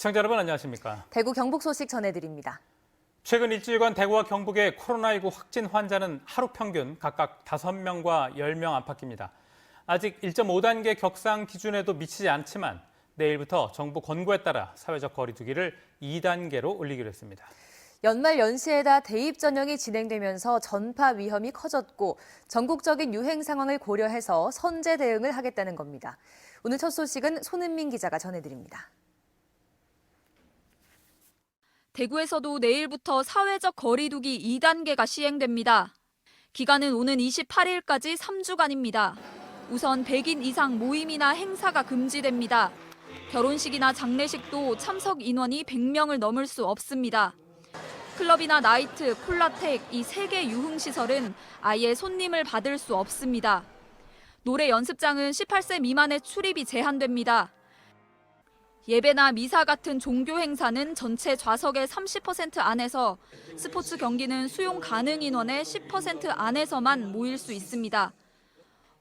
시청자 여러분 안녕하십니까? 대구 경북 소식 전해드립니다. 최근 일주일간 대구와 경북의 코로나19 확진 환자는 하루 평균 각각 5명과 10명 안팎입니다. 아직 1.5단계 격상 기준에도 미치지 않지만 내일부터 정부 권고에 따라 사회적 거리 두기를 2단계로 올리기로 했습니다. 연말 연시에다 대입 전형이 진행되면서 전파 위험이 커졌고 전국적인 유행 상황을 고려해서 선제 대응을 하겠다는 겁니다. 오늘 첫 소식은 손은민 기자가 전해드립니다. 대구에서도 내일부터 사회적 거리 두기 2단계가 시행됩니다. 기간은 오는 28일까지 3주간입니다. 우선 100인 이상 모임이나 행사가 금지됩니다. 결혼식이나 장례식도 참석 인원이 100명을 넘을 수 없습니다. 클럽이나 나이트, 콜라텍 이 3개 유흥시설은 아예 손님을 받을 수 없습니다. 노래 연습장은 18세 미만의 출입이 제한됩니다. 예배나 미사 같은 종교 행사는 전체 좌석의 30% 안에서, 스포츠 경기는 수용 가능 인원의 10% 안에서만 모일 수 있습니다.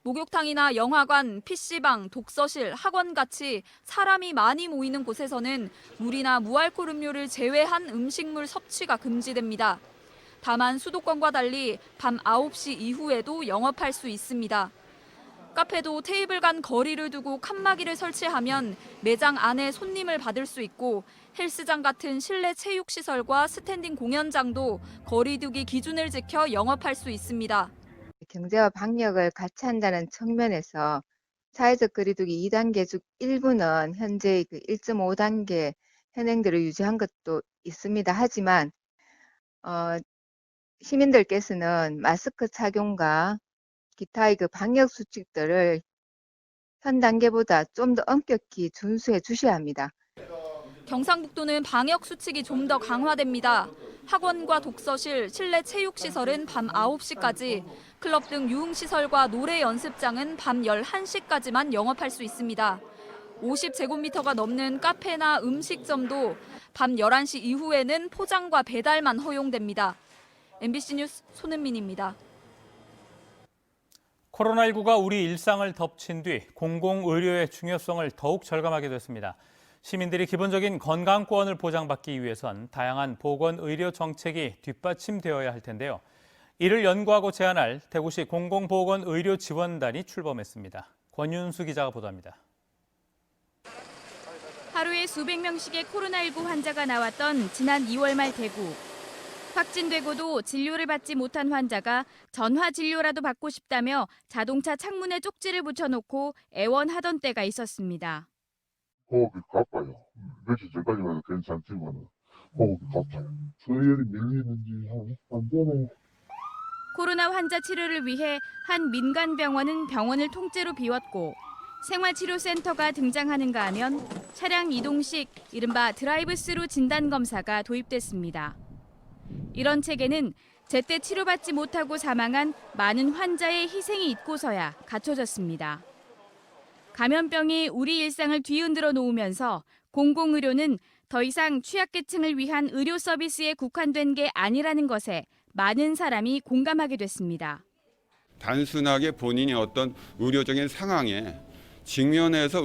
목욕탕이나 영화관, PC방, 독서실, 학원 같이 사람이 많이 모이는 곳에서는 물이나 무알콜 음료를 제외한 음식물 섭취가 금지됩니다. 다만 수도권과 달리 밤 9시 이후에도 영업할 수 있습니다. 카페도 테이블 간 거리를 두고 칸막이를 설치하면 매장 안에 손님을 받을 수 있고, 헬스장 같은 실내 체육시설과 스탠딩 공연장도 거리 두기 기준을 지켜 영업할 수 있습니다. 경제와 방역을 같이 한다는 측면에서 사회적 거리 두기 2단계 중 일부는 현재 1.5단계 현행대로 유지한 것도 있습니다. 하지만 시민들께서는 마스크 착용과 기타의 방역 수칙들을 현 단계보다 좀 더 엄격히 준수해 주셔야 합니다. 경상북도는 방역 수칙이 좀 더 강화됩니다. 학원과 독서실, 실내 체육시설은 밤 9시까지, 클럽 등 유흥시설과 노래 연습장은 밤 11시까지만 영업할 수 있습니다. 50제곱미터가 넘는 카페나 음식점도 밤 11시 이후에는 포장과 배달만 허용됩니다. MBC 뉴스 손은민입니다. 코로나19가 우리 일상을 덮친 뒤 공공의료의 중요성을 더욱 절감하게 됐습니다. 시민들이 기본적인 건강권을 보장받기 위해선 다양한 보건의료 정책이 뒷받침되어야 할 텐데요. 이를 연구하고 제안할 대구시 공공보건의료지원단이 출범했습니다. 권윤수 기자가 보도합니다. 하루에 수백 명씩의 코로나19 환자가 나왔던 지난 2월 말 대구. 확진되고도 진료를 받지 못한 환자가 전화 진료라도 받고 싶다며 자동차 창문에 쪽지를 붙여놓고 애원하던 때가 있었습니다. 호흡이 가빠요. 며칠 전까지만 해도 괜찮지만 호흡이 가빠요. 서열이 밀리는지 안 되네. 코로나 환자 치료를 위해 한 민간 병원은 병원을 통째로 비웠고, 생활치료센터가 등장하는가 하면 차량 이동식 이른바 드라이브스루 진단검사가 도입됐습니다. 이런 체계는 제때 치료받지 못하고 사망한 많은 환자의 희생이 있고서야 갖춰졌습니다. 감염병이 우리 일상을 뒤흔들어 놓으면서 공공의료는 더 이상 취약계층을 위한 의료 서비스에 국한된 게 아니라는 것에 많은 사람이 공감하게 됐습니다. 단순하게 본인이 어떤 의료적인 상황에 직면해서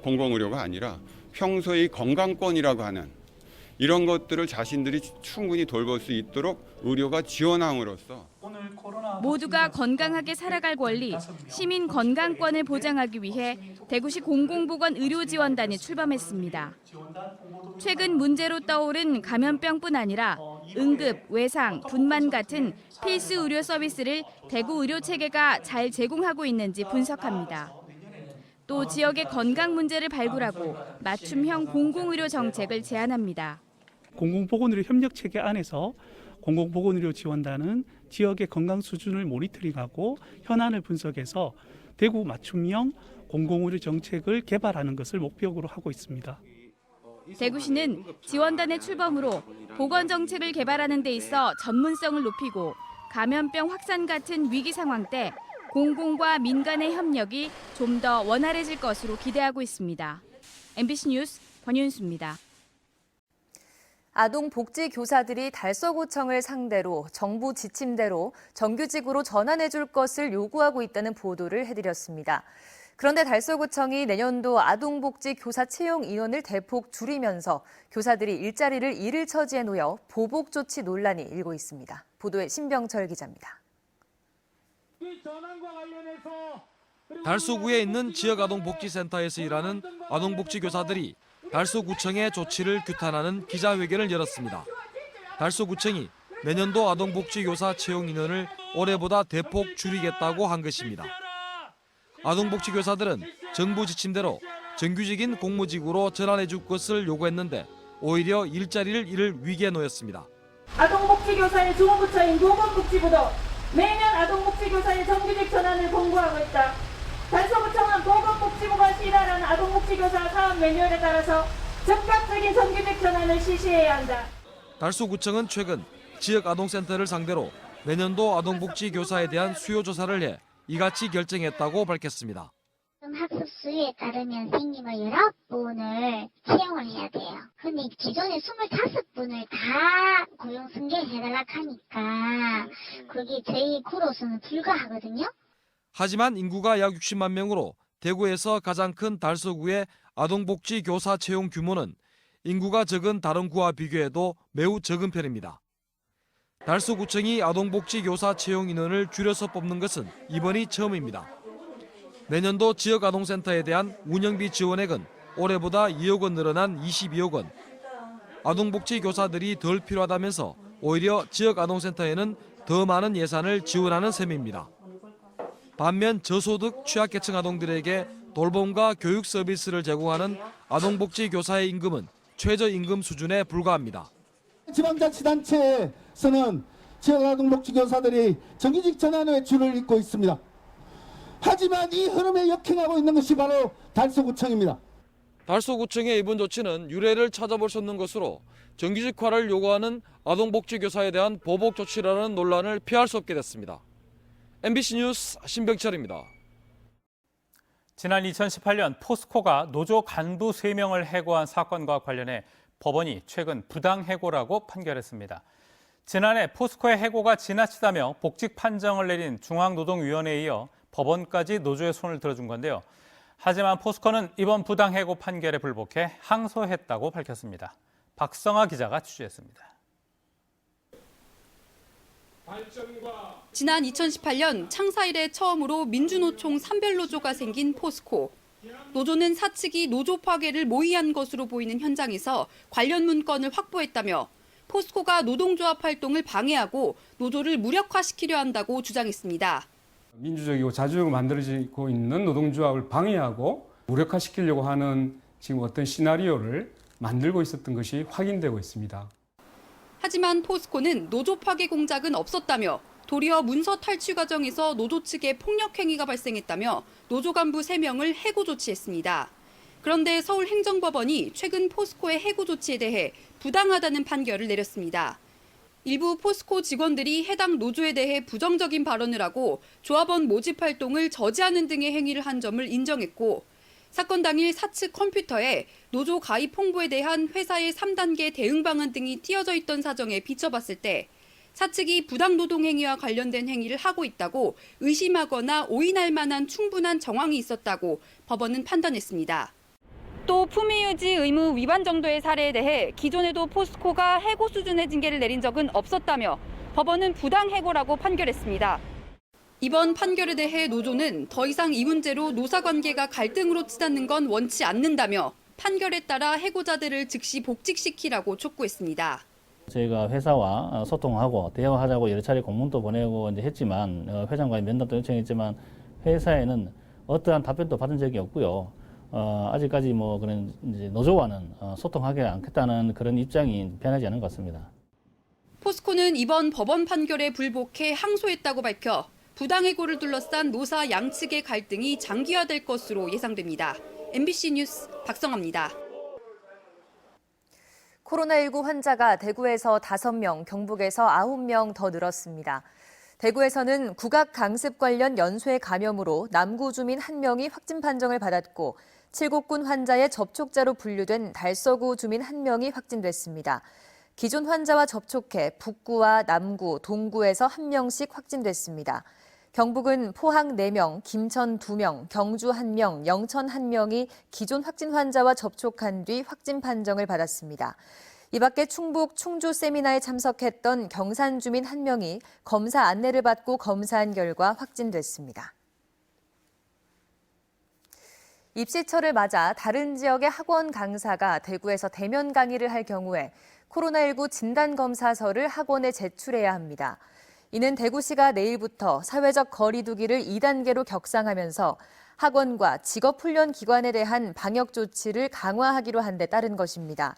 공공의료가 아니라 평소의 건강권이라고 하는 이런 것들을 자신들이 충분히 돌볼 수 있도록 의료가 지원함으로써 모두가 건강하게 살아갈 권리, 시민 건강권을 보장하기 위해 대구시 공공보건의료지원단이 출범했습니다. 최근 문제로 떠오른 감염병뿐 아니라 응급, 외상, 분만 같은 필수 의료 서비스를 대구 의료체계가 잘 제공하고 있는지 분석합니다. 또 지역의 건강 문제를 발굴하고 맞춤형 공공의료 정책을 제안합니다. 공공보건의료 협력체계 안에서 공공보건의료 지원단은 지역의 건강 수준을 모니터링하고 현안을 분석해서 대구 맞춤형 공공의료 정책을 개발하는 것을 목표로 하고 있습니다. 대구시는 지원단의 출범으로 보건정책을 개발하는 데 있어 전문성을 높이고 감염병 확산 같은 위기 상황 때 공공과 민간의 협력이 좀 더 원활해질 것으로 기대하고 있습니다. MBC 뉴스 권윤수입니다. 아동복지교사들이 달서구청을 상대로 정부 지침대로 정규직으로 전환해줄 것을 요구하고 있다는 보도를 해드렸습니다. 그런데 달서구청이 내년도 아동복지 교사 채용 인원을 대폭 줄이면서 교사들이 일자리를 잃을 처지에 놓여 보복 조치 논란이 일고 있습니다. 보도에 신병철 기자입니다. 달서구에 있는 지역아동복지센터에서 일하는 아동복지교사들이 달서구청의 조치를 규탄하는 기자회견을 열었습니다. 달서구청이 내년도 아동복지교사 채용 인원을 올해보다 대폭 줄이겠다고 한 것입니다. 아동복지교사들은 정부 지침대로 정규직인 공무직으로 전환해 줄 것을 요구했는데 오히려 일자리를 잃을 위기에 놓였습니다. 아동복지교사의 주무부처인 보건복지부도 매년 아동복지교사의 정규직 전환을 공고하고 있다. 달서구청은 보건복지부가 시행하는 아동복지교사 사업 매뉴얼에 따라서 즉각적인 정규직 전환을 실시해야 한다. 달서구청은 최근 지역 아동센터를 상대로 내년도 아동복지교사에 대한 수요 조사를 해 이같이 결정했다고 밝혔습니다. 학습 수에 따르면 선생님을 19분을 채용을 해야 돼요. 근데 기존에 25분을 다 고용 승계해달라 하니까 그게 저희 구로서는 불가하거든요. 하지만 인구가 약 60만 명으로 대구에서 가장 큰 달서구의 아동복지교사 채용 규모는 인구가 적은 다른 구와 비교해도 매우 적은 편입니다. 달서구청이 아동복지교사 채용 인원을 줄여서 뽑는 것은 이번이 처음입니다. 내년도 지역아동센터에 대한 운영비 지원액은 올해보다 2억 원 늘어난 22억 원. 아동복지교사들이 덜 필요하다면서 오히려 지역아동센터에는 더 많은 예산을 지원하는 셈입니다. 반면 저소득 취약계층 아동들에게 돌봄과 교육 서비스를 제공하는 아동복지교사의 임금은 최저임금 수준에 불과합니다. 지방자치단체에서는 지역아동복지교사들이 정규직 전환의 줄을 잇고 있습니다. 하지만 이 흐름에 역행하고 있는 것이 바로 달서구청입니다. 달서구청의 이번 조치는 유례를 찾아볼 수 없는 것으로 정규직화를 요구하는 아동복지교사에 대한 보복 조치라는 논란을 피할 수 없게 됐습니다. MBC 뉴스 신병철입니다. 지난 2018년 포스코가 노조 간부 3명을 해고한 사건과 관련해 법원이 최근 부당해고라고 판결했습니다. 지난해 포스코의 해고가 지나치다며 복직 판정을 내린 중앙노동위원회에 이어 법원까지 노조의 손을 들어준 건데요. 하지만 포스코는 이번 부당해고 판결에 불복해 항소했다고 밝혔습니다. 박성아 기자가 취재했습니다. 지난 2018년 창사 이래 처음으로 민주노총 산별노조가 생긴 포스코. 노조는 사측이 노조 파괴를 모의한 것으로 보이는 현장에서 관련 문건을 확보했다며 포스코가 노동조합 활동을 방해하고 노조를 무력화시키려 한다고 주장했습니다. 민주적이고 자주적으로 만들어지고 있는 노동조합을 방해하고 무력화시키려고 하는 지금 어떤 시나리오를 만들고 있었던 것이 확인되고 있습니다. 하지만 포스코는 노조 파괴 공작은 없었다며 도리어 문서 탈취 과정에서 노조 측의 폭력 행위가 발생했다며 노조 간부 3명을 해고 조치했습니다. 그런데 서울행정법원이 최근 포스코의 해고 조치에 대해 부당하다는 판결을 내렸습니다. 일부 포스코 직원들이 해당 노조에 대해 부정적인 발언을 하고 조합원 모집 활동을 저지하는 등의 행위를 한 점을 인정했고 사건 당일 사측 컴퓨터에 노조 가입 홍보에 대한 회사의 3단계 대응 방안 등이 띄어져 있던 사정에 비춰봤을 때 사측이 부당노동 행위와 관련된 행위를 하고 있다고 의심하거나 오인할 만한 충분한 정황이 있었다고 법원은 판단했습니다. 또 품위유지 의무 위반 정도의 사례에 대해 기존에도 포스코가 해고 수준의 징계를 내린 적은 없었다며 법원은 부당해고라고 판결했습니다. 이번 판결에 대해 노조는 더 이상 이 문제로 노사관계가 갈등으로 치닫는 건 원치 않는다며 판결에 따라 해고자들을 즉시 복직시키라고 촉구했습니다. 저희가 회사와 소통하고 대화하자고 여러 차례 공문도 보내고 이제 했지만 회장과의 면담도 요청했지만 회사에는 어떠한 답변도 받은 적이 없고요. 아직까지 뭐 그런 이제 노조와는 소통하지 않겠다는 그런 입장이 변하지 않은 것 같습니다. 포스코는 이번 법원 판결에 불복해 항소했다고 밝혀 부당해고를 둘러싼 노사 양측의 갈등이 장기화될 것으로 예상됩니다. MBC 뉴스 박성아입니다. 코로나19 환자가 대구에서 5명, 경북에서 9명 더 늘었습니다. 대구에서는 국악 강습 관련 연쇄 감염으로 남구 주민 1명이 확진 판정을 받았고 칠곡군 환자의 접촉자로 분류된 달서구 주민 1명이 확진됐습니다. 기존 환자와 접촉해 북구와 남구, 동구에서 1명씩 확진됐습니다. 경북은 포항 4명, 김천 2명, 경주 1명, 영천 1명이 기존 확진 환자와 접촉한 뒤 확진 판정을 받았습니다. 이 밖에 충북 충주 세미나에 참석했던 경산 주민 1명이 검사 안내를 받고 검사한 결과 확진됐습니다. 입시철을 맞아 다른 지역의 학원 강사가 대구에서 대면 강의를 할 경우에 코로나19 진단검사서를 학원에 제출해야 합니다. 이는 대구시가 내일부터 사회적 거리 두기를 2단계로 격상하면서 학원과 직업훈련기관에 대한 방역 조치를 강화하기로 한 데 따른 것입니다.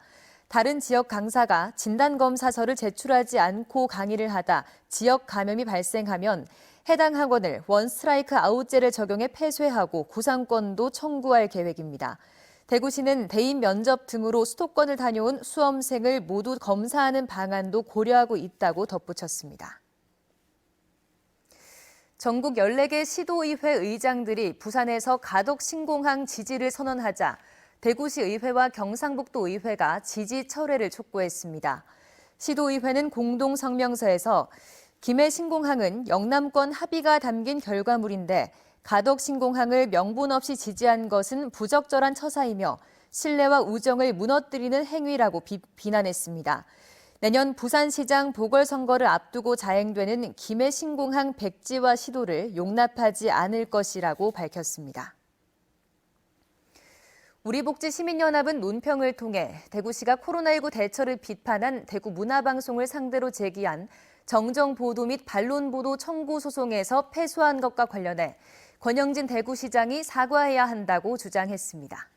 다른 지역 강사가 진단검사서를 제출하지 않고 강의를 하다 지역 감염이 발생하면 해당 학원을 원스트라이크 아웃제를 적용해 폐쇄하고 구상권도 청구할 계획입니다. 대구시는 대인 면접 등으로 수도권을 다녀온 수험생을 모두 검사하는 방안도 고려하고 있다고 덧붙였습니다. 전국 14개 시도의회 의장들이 부산에서 가덕 신공항 지지를 선언하자 대구시 의회와 경상북도 의회가 지지 철회를 촉구했습니다. 시도의회는 공동 성명서에서 김해 신공항은 영남권 합의가 담긴 결과물인데 가덕 신공항을 명분 없이 지지한 것은 부적절한 처사이며 신뢰와 우정을 무너뜨리는 행위라고 비난했습니다. 내년 부산시장 보궐선거를 앞두고 자행되는 김해 신공항 백지화 시도를 용납하지 않을 것이라고 밝혔습니다. 우리복지시민연합은 논평을 통해 대구시가 코로나19 대처를 비판한 대구 문화방송을 상대로 제기한 정정보도 및 반론보도 청구 소송에서 패소한 것과 관련해 권영진 대구시장이 사과해야 한다고 주장했습니다.